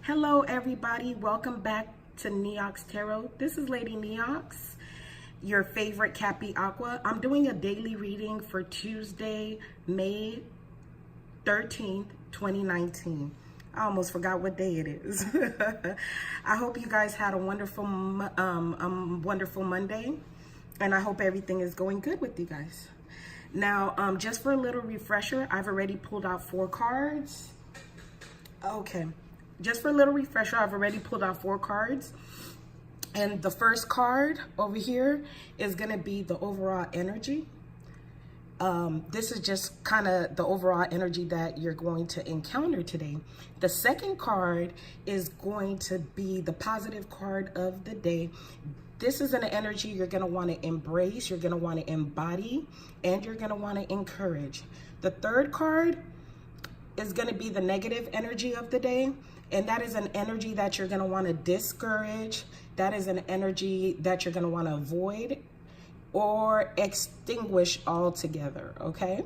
Hello everybody, welcome back to Neox Tarot. This is Lady Neox, your favorite Cappy Aqua. I'm doing a daily reading for Tuesday, May 13th, 2019. I almost forgot what day it is. I hope you guys had a wonderful Monday, and I hope everything is going good with you guys. Now, just for a little refresher, I've already pulled out 4 cards. Okay. Just for a little refresher, I've already pulled out 4 cards. And the first card over here is going to be the overall energy. This is just kind of the overall energy that you're going to encounter today. The second card is going to be the positive card of the day. This is an energy you're going to want to embrace, you're going to want to embody, and you're going to want to encourage. The third card is going to be the negative energy of the day. And that is an energy that you're going to want to discourage. That is an energy that you're going to want to avoid or extinguish altogether, okay?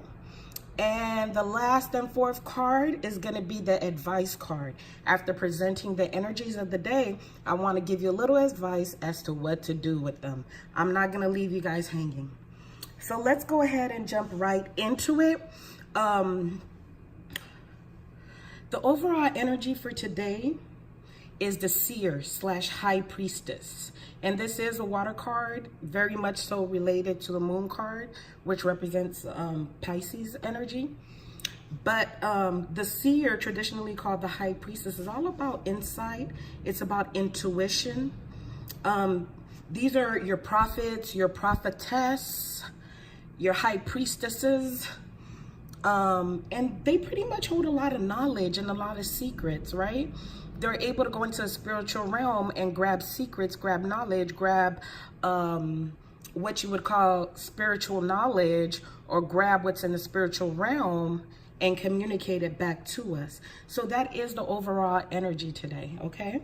And the last and fourth card is going to be the advice card. After presenting the energies of the day, I want to give you a little advice as to what to do with them. I'm not going to leave you guys hanging. So let's go ahead and jump right into it. The overall energy for today is the Seer / High Priestess. And this is a water card, very much so related to the Moon card, which represents Pisces energy. But the Seer, traditionally called the High Priestess, is all about insight. It's about intuition. These are your prophets, your prophetess, your high priestesses. And they pretty much hold a lot of knowledge and a lot of secrets, right? They're able to go into a spiritual realm and grab secrets, grab knowledge, grab what you would call spiritual knowledge, or grab what's in the spiritual realm and communicate it back to us. So that is the overall energy today, okay?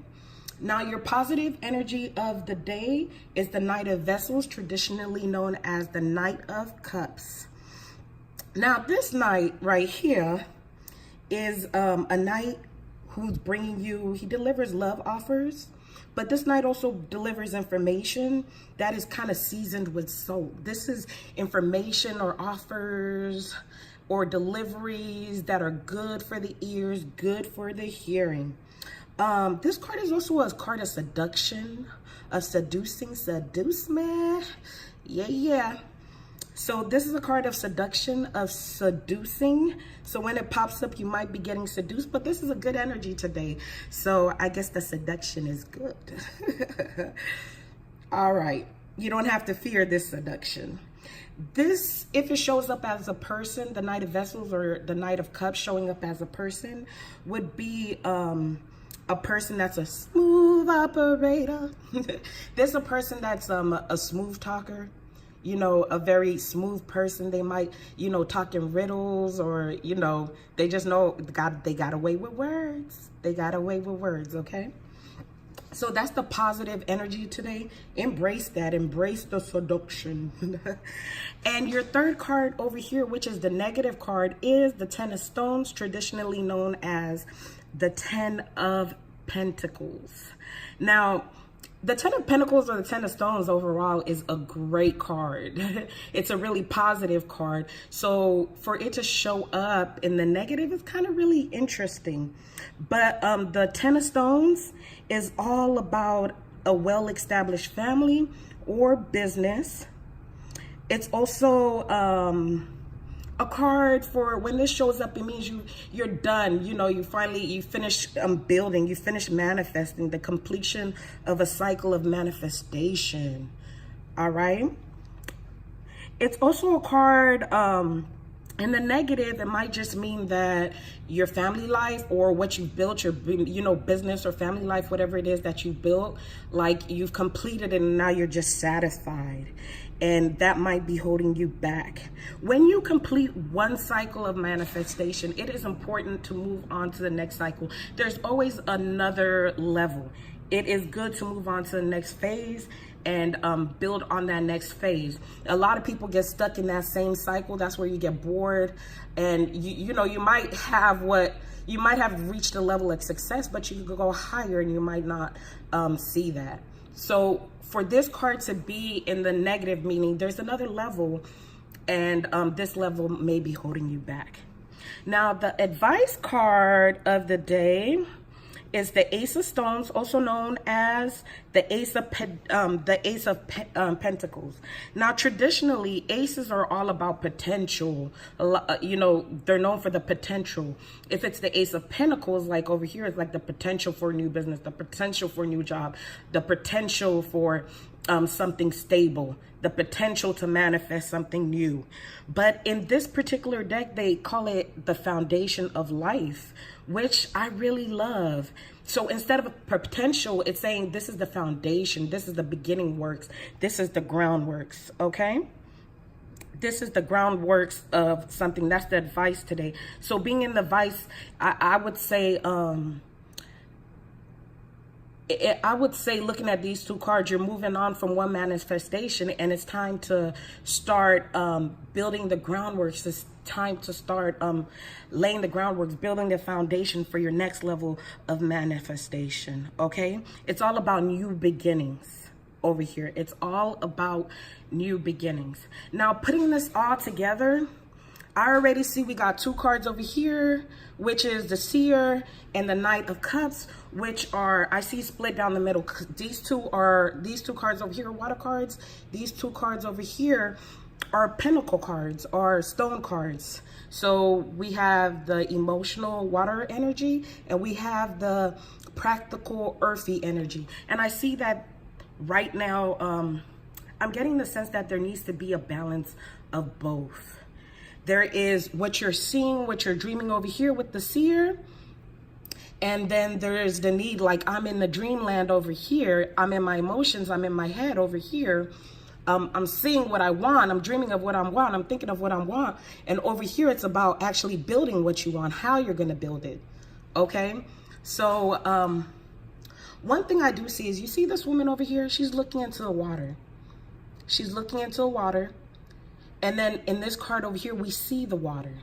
Now, your positive energy of the day is the Knight of Vessels, traditionally known as the Knight of Cups. Now, this knight right here is a knight who's bringing you, he delivers love offers, but this knight also delivers information that is kind of seasoned with salt. This is information or offers or deliveries that are good for the ears, good for the hearing. This card is also a card of seduction, of seducing, seduce me. Yeah. So this is a card of seduction, of seducing. So when it pops up, you might be getting seduced, but this is a good energy today. So I guess the seduction is good. All right. You don't have to fear this seduction. This, if it shows up as a person, the Knight of Vessels or the Knight of Cups showing up as a person, would be a person that's a smooth operator. There's a person that's a smooth talker. You know, a very smooth person. They might, you know, talk in riddles, or, you know, they just know they got away with words. They got away with words, okay? So that's the positive energy today. Embrace that. Embrace the seduction. And your third card over here, which is the negative card, is the Ten of Stones, traditionally known as the Ten of Pentacles. Now, the Ten of Pentacles or the Ten of Stones overall is a great card. It's a really positive card. So for it to show up in the negative is kind of really interesting. But the Ten of Stones is all about a well-established family or business. It's also a card for when this shows up, it means you're done. You know, you finish building, you finish manifesting, the completion of a cycle of manifestation. All right. It's also a card in the negative. It might just mean that your family life or what you built, your, you know, business or family life, whatever it is that you built, like you've completed it and now you're just satisfied. And that might be holding you back. When you complete one cycle of manifestation, it is important to move on to the next cycle. There's always another level. It is good to move on to the next phase and build on that next phase. A lot of people get stuck in that same cycle. That's where you get bored. And you know, you might have what You might have reached a level of success, but you could go higher and you might not see that. So for this card to be in the negative, meaning there's another level, and this level may be holding you back. Now, the advice card of the day is the Ace of Stones, also known as the Ace of Pentacles. Now, traditionally, aces are all about potential. You know, they're known for the potential. If it's the Ace of Pentacles, like over here, it's like the potential for a new business, the potential for a new job, the potential for something stable, the potential to manifest something new. But in this particular deck, they call it the foundation of life, which I really love. So instead of a potential, it's saying this is the foundation, this is the beginning works, this is the groundworks, okay? This is the groundworks of something. That's the advice today. So being in the vice, I would say, looking at these two cards, you're moving on from one manifestation, and it's time to start building the groundworks. It's time to start laying the groundworks, building the foundation for your next level of manifestation, okay? It's all about new beginnings over here. It's all about new beginnings. Now, putting this all together, I already see we got two cards over here, which is the Seer and the Knight of Cups, which are, I see split down the middle. These two cards over here are water cards. These two cards over here are pentacle cards, or stone cards. So we have the emotional water energy, and we have the practical earthy energy. And I see that right now, I'm getting the sense that there needs to be a balance of both. There is what you're seeing, what you're dreaming over here with the Seer. And then there is the need, like I'm in the dreamland over here. I'm in my emotions. I'm in my head over here. I'm seeing what I want. I'm dreaming of what I want. I'm thinking of what I want. And over here, it's about actually building what you want, how you're going to build it. Okay. So one thing I do see is, you see this woman over here? She's looking into the water. She's looking into the water. And then in this card over here, we see the water.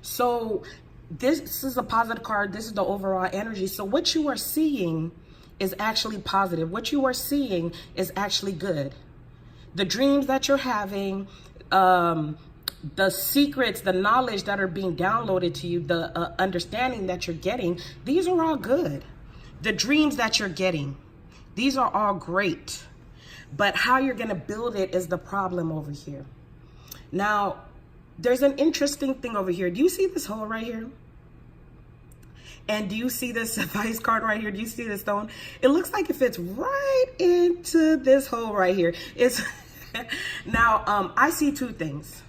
So this is a positive card. This is the overall energy. So what you are seeing is actually positive. What you are seeing is actually good. The dreams that you're having, the secrets, the knowledge that are being downloaded to you, the understanding that you're getting, these are all good. The dreams that you're getting, these are all great. But how you're going to build it is the problem over here. Now, there's an interesting thing over here. Do you see this hole right here? And do you see this advice card right here? Do you see this stone? It looks like it fits right into this hole right here. It's now, I see two things.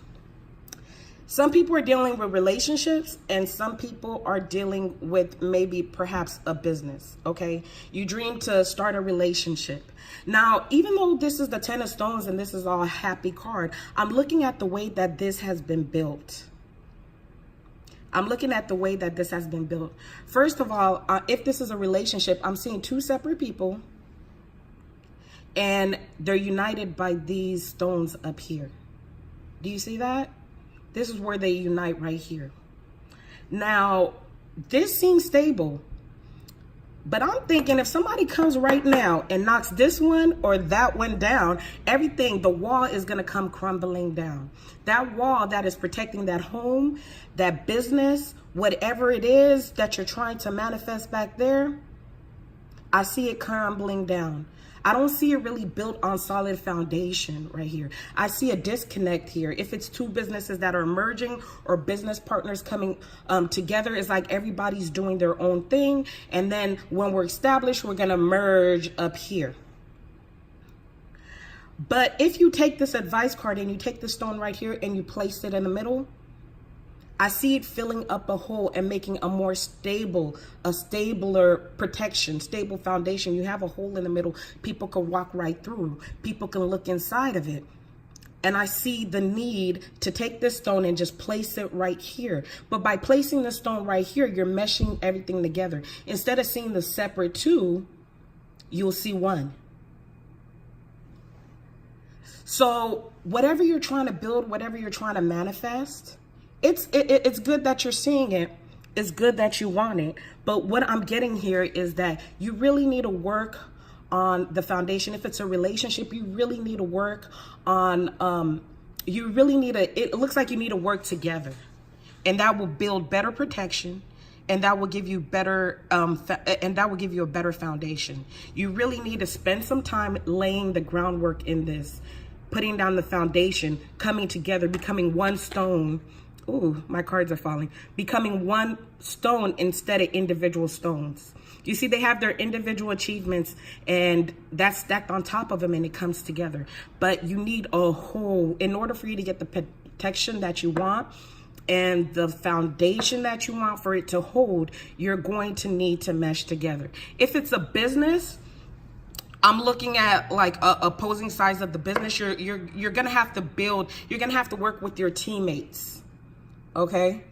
Some people are dealing with relationships, and some people are dealing with maybe perhaps a business, okay? You dream to start a relationship. Now, even though this is the Ten of Stones and this is all a happy card, I'm looking at the way that this has been built. I'm looking at the way that this has been built. First of all, if this is a relationship, I'm seeing two separate people, and they're united by these stones up here. Do you see that? This is where they unite right here. Now, this seems stable, but I'm thinking if somebody comes right now and knocks this one or that one down, everything, the wall is going to come crumbling down. That wall that is protecting that home, that business, whatever it is that you're trying to manifest back there, I see it crumbling down. I don't see it really built on solid foundation right here. I see a disconnect here. If it's two businesses that are merging or business partners coming together, it's like everybody's doing their own thing. And then when we're established, we're going to merge up here. But if you take this advice card and you take the stone right here and you place it in the middle, I see it filling up a hole and making a more stable, a stabler protection, stable foundation. You have a hole in the middle. People can walk right through. People can look inside of it. And I see the need to take this stone and just place it right here. But by placing the stone right here, you're meshing everything together. Instead of seeing the separate two, you'll see one. So whatever you're trying to build, whatever you're trying to manifest, it's good that you're seeing it. It's good that you want it. But what I'm getting here is that you really need to work on the foundation. If it's a relationship, you really need to work on, it looks like you need to work together. And that will build better protection. And that will give you better, and that will give you a better foundation. You really need to spend some time laying the groundwork in this, putting down the foundation, coming together, becoming one stone. Ooh, my cards are falling. Becoming one stone instead of individual stones. You see, they have their individual achievements and that's stacked on top of them and it comes together. But you need a whole, in order for you to get the protection that you want, and the foundation that you want for it to hold, you're going to need to mesh together. If it's a business, I'm looking at like opposing sides of the business. You're gonna have to build. You're gonna have to work with your teammates. Okay,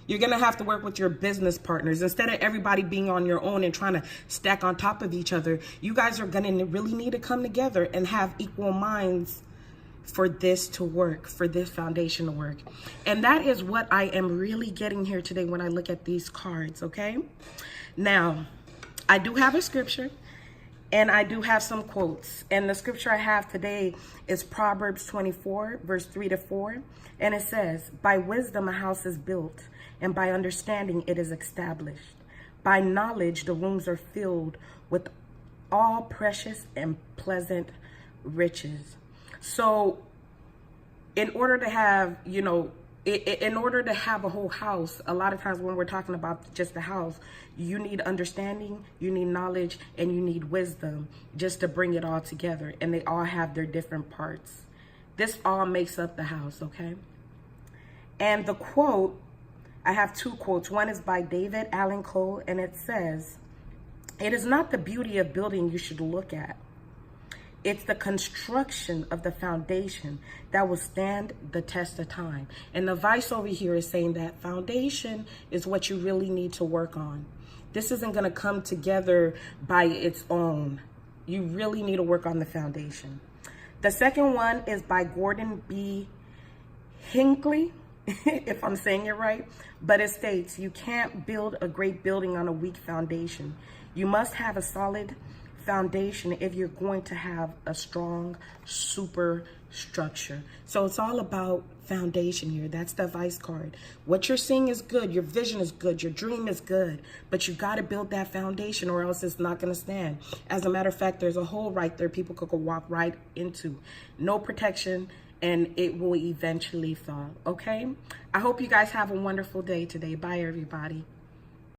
you're gonna have to work with your business partners instead of everybody being on your own and trying to stack on top of each other. You guys are gonna really need to come together and have equal minds for this to work, for this foundation to work. And that is what I am really getting here today when I look at these cards, okay? Now, I do have a scripture and I do have some quotes. And the scripture I have today is Proverbs 24, verse 3-4. And it says, by wisdom a house is built, and by understanding it is established. By knowledge the rooms are filled with all precious and pleasant riches. So in order to have, in order to have a whole house, a lot of times when we're talking about just the house, you need understanding, you need knowledge, and you need wisdom just to bring it all together. And they all have their different parts. This all makes up the house, okay? And the quote, I have two quotes. One is by David Allan Coe, and it says, it is not the beauty of building you should look at. It's the construction of the foundation that will stand the test of time. And the vice over here is saying that foundation is what you really need to work on. This isn't going to come together by its own. You really need to work on the foundation. The second one is by Gordon B. Hinckley, if I'm saying it right. But it states, you can't build a great building on a weak foundation. You must have a solid foundation if you're going to have a strong superstructure. So it's all about foundation here. That's the vice card. What you're seeing is good, your vision is good, your dream is good, but you got to build that foundation or else it's not going to stand. As a matter of fact, there's a hole right there people could go walk right into. No protection, and it will eventually fall. Okay, I hope you guys have a wonderful day today. Bye everybody.